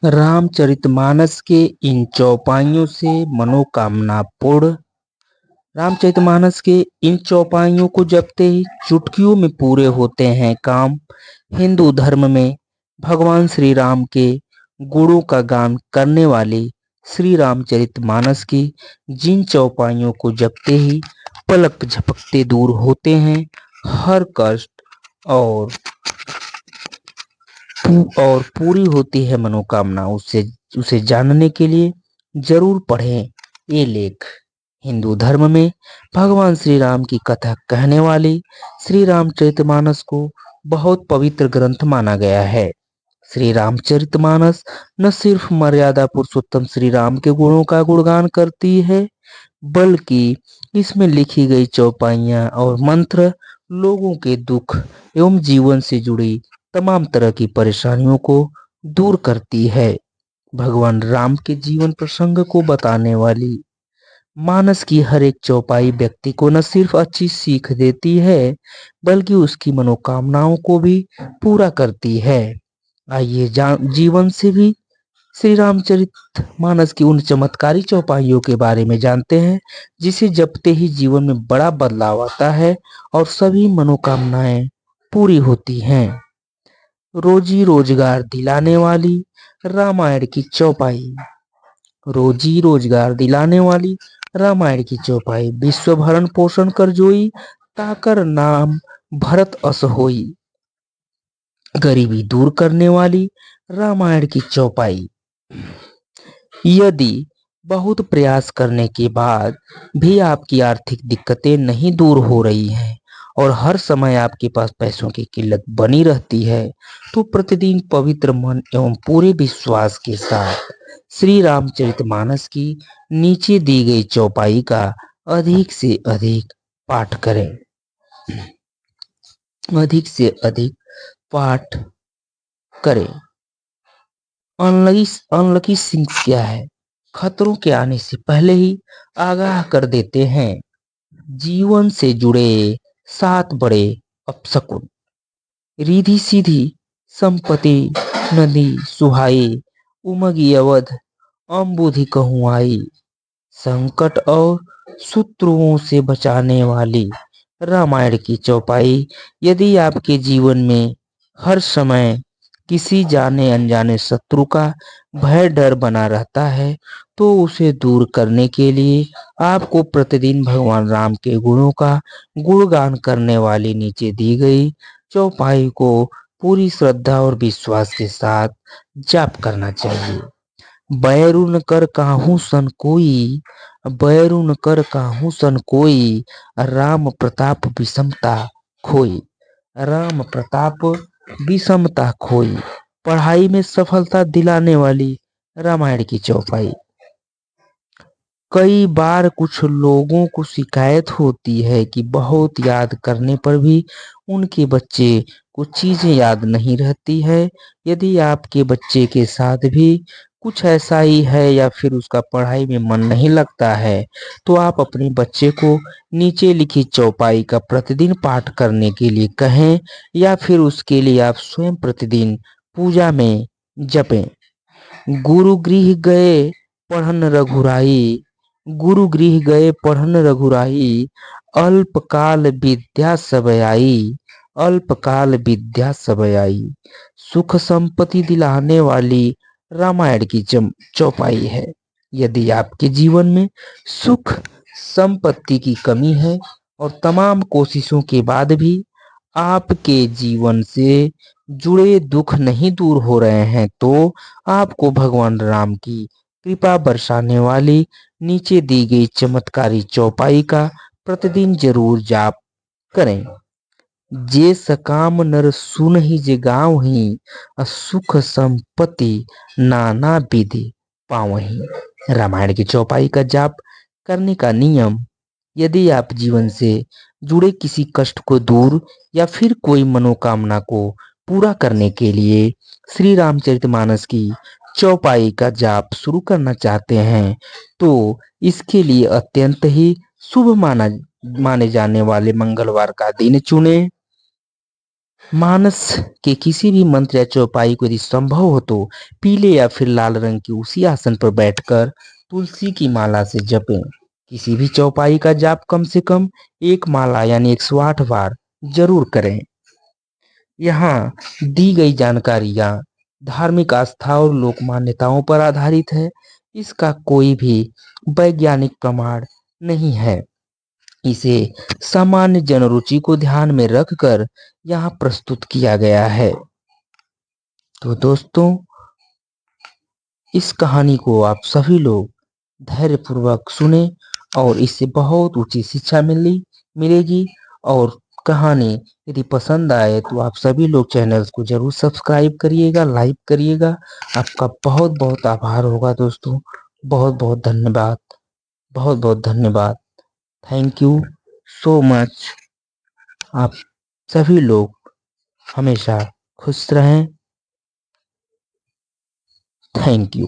रामचरितमानस के इन चौपाइयों से मनोकामना पूर्ण। रामचरितमानस के इन चौपाइयों को जपते ही चुटकियों में पूरे होते हैं काम। हिंदू धर्म में भगवान श्री राम के गुणों का गान करने वाले श्री रामचरितमानस की जिन चौपाइयों को जपते ही पलक झपकते दूर होते हैं हर कष्ट और और पूरी होती है मनोकामना। उसे उसे जानने के लिए जरूर पढ़ें ये लेख। हिंदू धर्म में भगवान श्री राम की कथा कहने वाली श्री रामचरितमानस को बहुत पवित्र ग्रंथ माना गया है। श्री रामचरितमानस न सिर्फ मर्यादा पुरुषोत्तम श्री राम के गुणों का गुणगान करती है, बल्कि इसमें लिखी गई चौपाइयाँ और मंत्र लोगों के दुख एवं जीवन से जुड़ी तमाम तरह की परेशानियों को दूर करती है। भगवान राम के जीवन प्रसंग को बताने वाली मानस की हर एक चौपाई व्यक्ति को न सिर्फ अच्छी सीख देती है, बल्कि उसकी मनोकामनाओं को भी पूरा करती है। आइए जीवन से भी श्री रामचरित मानस की उन चमत्कारी चौपाइयों के बारे में जानते हैं जिसे जपते ही जीवन में बड़ा बदलाव आता है और सभी मनोकामनाएं पूरी होती हैं। रोजी रोजगार दिलाने वाली रामायण की चौपाई। रोजी रोजगार दिलाने वाली रामायण की चौपाई। विश्व भरण पोषण कर जोई, ताकर नाम भरत अस होई। गरीबी दूर करने वाली रामायण की चौपाई। यदि बहुत प्रयास करने के बाद भी आपकी आर्थिक दिक्कतें नहीं दूर हो रही हैं और हर समय आपके पास पैसों की किल्लत बनी रहती है, तो प्रतिदिन पवित्र मन एवं पूरे विश्वास के साथ श्री रामचरितमानस की नीचे दी गई चौपाई का अधिक से अधिक पाठ करें। अधिक से अधिक पाठ करें। अनलकी सिंक्स क्या है? खतरों के आने से पहले ही आगाह कर देते हैं। जीवन से जुड़े 7 बड़े अपशकुन। रिधि सीधी संपत्ति नदी सुहाई, उमगी अवध अम्बुधि कहूँ आई। संकट और शत्रुओं से बचाने वाली रामायण की चौपाई। यदि आपके जीवन में हर समय किसी जाने अनजाने शत्रु का भय डर बना रहता है, तो उसे दूर करने के लिए आपको प्रतिदिन भगवान राम के गुणों का गुणगान करने वाली नीचे दी गई चौपाई को पूरी श्रद्धा और विश्वास के साथ जाप करना चाहिए। बैरुन कर काहू सन कोई, बैरुन कर काहू सन कोई, राम प्रताप विषमता खोई। राम प्रताप विषमता खोई। पढ़ाई में सफलता दिलाने वाली रामायण की चौपाई। कई बार कुछ लोगों को शिकायत होती है कि बहुत याद करने पर भी उनके बच्चे कुछ चीजें याद नहीं रहती है। यदि आपके बच्चे के साथ भी कुछ ऐसा ही है या फिर उसका पढ़ाई में मन नहीं लगता है, तो आप अपने बच्चे को नीचे लिखी चौपाई का प्रतिदिन पाठ करने के लिए कहें या फिर उसके लिए आप स्वयं प्रतिदिन पूजा में जपें। गुरु गृह गए पढ़न रघुराई, गुरु गृह गए पढ़न रघुराई, अल्पकाल विद्या सब आई, अल्पकाल विद्या सब आई। सुख संपत्ति दिलाने वाली रामायण की चौपाई है। यदि आपके जीवन में सुख संपत्ति की कमी है और तमाम कोशिशों के बाद भी आपके जीवन से जुड़े दुख नहीं दूर हो रहे हैं, तो आपको भगवान राम की कृपा बरसाने वाली नीचे दी गई चमत्कारी चौपाई का प्रतिदिन जरूर जाप करें। जे सकाम नर सुनहि जे गाँवहि, सुख संपत्ति नाना विधि पावहि। रामायण की चौपाई का जाप करने का नियम। यदि आप जीवन से जुड़े किसी कष्ट को दूर या फिर कोई मनोकामना को पूरा करने के लिए श्री रामचरितमानस की चौपाई का जाप शुरू करना चाहते हैं, तो इसके लिए अत्यंत ही शुभ माने जाने वाले मंगलवार का दिन चुनें। मानस के किसी भी मंत्र या चौपाई को यदि संभव हो तो पीले या फिर लाल रंग के उसी आसन पर बैठकर तुलसी की माला से जपें। किसी भी चौपाई का जाप कम से कम एक माला यानी 108 बार जरूर करें। यहाँ दी गई जानकारियाँ धार्मिक आस्था और लोक मान्यताओं पर आधारित है। इसका कोई भी वैज्ञानिक प्रमाण नहीं है। इसे सामान्य जनरुचि को ध्यान में रखकर यहाँ प्रस्तुत किया गया है। तो दोस्तों, इस कहानी को आप सभी लोग धैर्यपूर्वक सुने और इससे बहुत ऊंची शिक्षा मिलेगी। और कहानी यदि पसंद आए तो आप सभी लोग चैनल्स को जरूर सब्सक्राइब करिएगा, लाइक करिएगा। आपका बहुत बहुत आभार होगा दोस्तों। बहुत बहुत धन्यवाद। बहुत बहुत धन्यवाद। Thank you so much. आप सभी लोग हमेशा खुश रहें। Thank you.